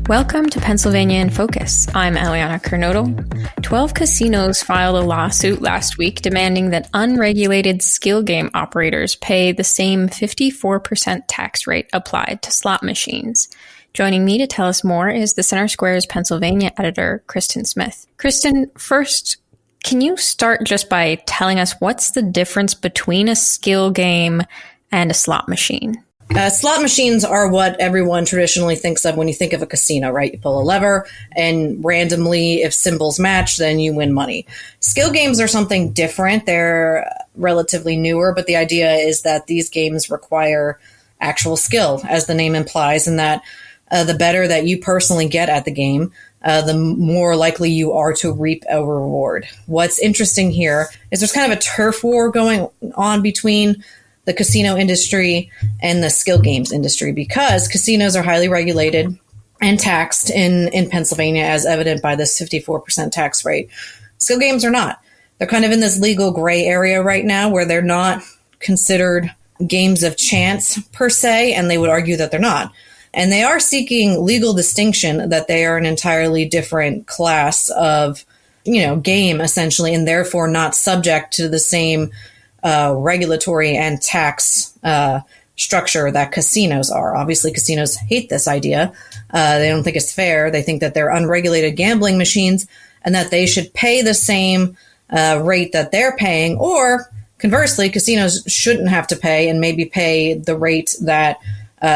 Welcome to Pennsylvania in Focus. I'm Eliana Kernodle. 12 casinos filed a lawsuit last week demanding that unregulated skill game operators pay the same 54% tax rate applied to slot machines. Joining me to tell us more is the Center Square's Pennsylvania editor, Kristen Smith. Kristen, first, can you start just by telling us what's the difference between a skill game and a slot machine? Slot machines are what everyone traditionally thinks of when you think of a casino, right? You pull a lever and randomly, if symbols match, then you win money. Skill games are something different. They're relatively newer, but the idea is that these games require actual skill, as the name implies, and that the better that you personally get at the game, the more likely you are to reap a reward. What's interesting here is there's kind of a turf war going on between the casino industry and the skill games industry, because casinos are highly regulated and taxed in Pennsylvania, as evident by this 54% tax rate. Skill games are not. They're kind of in this legal gray area right now where they're not considered games of chance per se, and they would argue that they're not. And they are seeking legal distinction that they are an entirely different class of, game essentially, and therefore not subject to the same regulatory and tax structure that casinos are. Obviously, casinos hate this idea. They don't think it's fair. They think that they're unregulated gambling machines and that they should pay the same rate that they're paying, or conversely, casinos shouldn't have to pay and maybe pay the rate that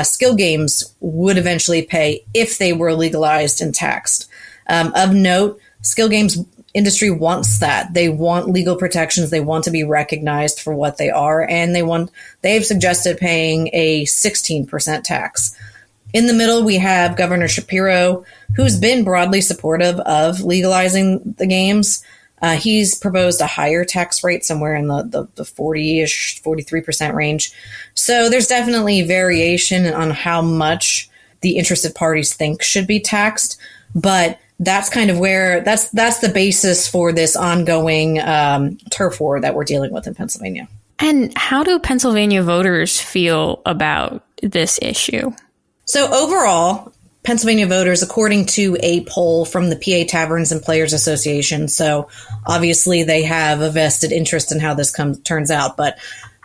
skill games would eventually pay if they were legalized and taxed. Of note, skill games industry wants that. They want legal protections. They want to be recognized for what they are, and they've suggested paying a 16% tax. In the middle, we have Governor Shapiro, who's been broadly supportive of legalizing the games. He's proposed a higher tax rate, somewhere in the 40-ish, 43% range. So there's definitely variation on how much the interested parties think should be taxed, but that's kind of where that's the basis for this ongoing turf war that we're dealing with in Pennsylvania. And how do Pennsylvania voters feel about this issue? So overall, Pennsylvania voters, according to a poll from the PA Taverns and Players Association, so obviously they have a vested interest in how this turns out, but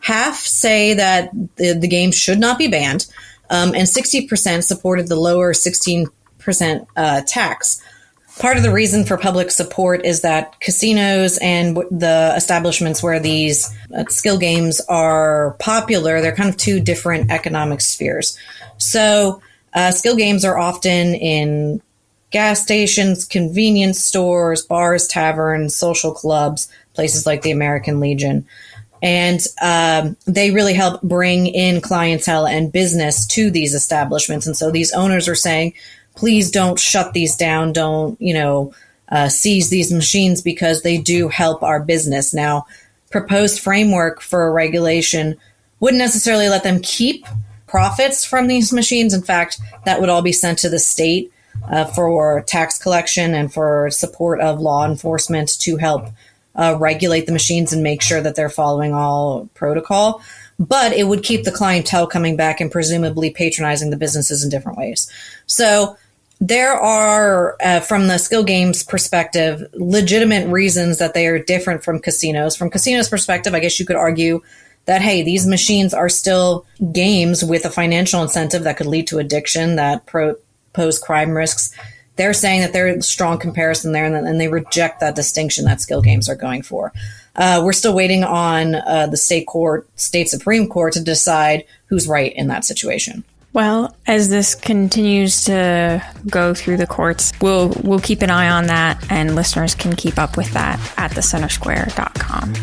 half say that the game should not be banned, and 60% supported the lower 16% tax. Part of the reason for public support is that casinos and the establishments where these skill games are popular, they're kind of two different economic spheres. So skill games are often in gas stations, convenience stores, bars, taverns, social clubs, places like the American Legion. And they really help bring in clientele and business to these establishments. And so these owners are saying, please don't shut these down. Don't, seize these machines, because they do help our business. Now, proposed framework for regulation wouldn't necessarily let them keep profits from these machines. In fact, that would all be sent to the state for tax collection and for support of law enforcement to help regulate the machines and make sure that they're following all protocol. But it would keep the clientele coming back and presumably patronizing the businesses in different ways. So there are, from the skill games perspective, legitimate reasons that they are different from casinos. From casinos' perspective, I guess you could argue that, hey, these machines are still games with a financial incentive that could lead to addiction, that pose crime risks. They're saying that there's a strong comparison there, and they reject that distinction that skill games are going for. We're still waiting on the state Supreme Court to decide who's right in that situation. Well, as this continues to go through the courts, we'll keep an eye on that, and listeners can keep up with that at thecentersquare.com.